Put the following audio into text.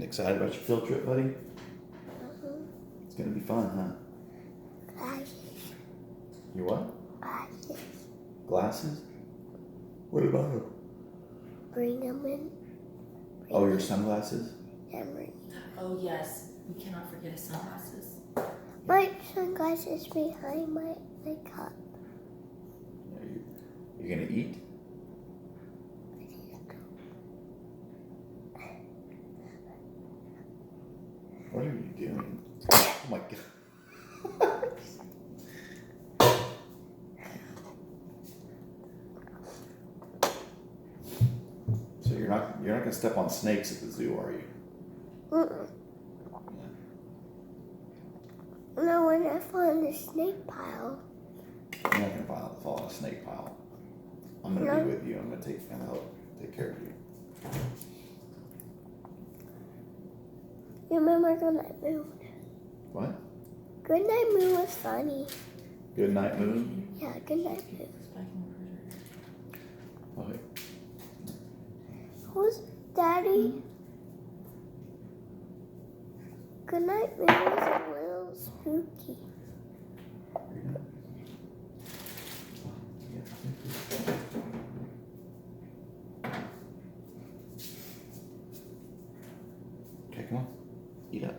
Excited about your field trip, buddy? Uh-huh. It's gonna be fun, huh? Glasses. Your what? Glasses. Glasses? What about them? Bring them in. Oh, your sunglasses? Memory. Oh yes, we cannot forget his sunglasses. My sunglasses behind my cup. You're gonna eat? What are you doing? Oh my god. So you're not gonna step on snakes at the zoo, are you? Mm-mm. No, when I fall in the snake pile. You're not gonna fall in a snake pile. I'm gonna be with you. I'm gonna help take care of you. You remember Good Night Moon? What? Good Night Moon was funny. Good night, moon. Yeah, Good Night Moon. Okay. Who's Daddy? Good Night Moon was a little spooky. Okay, come on. Eat up.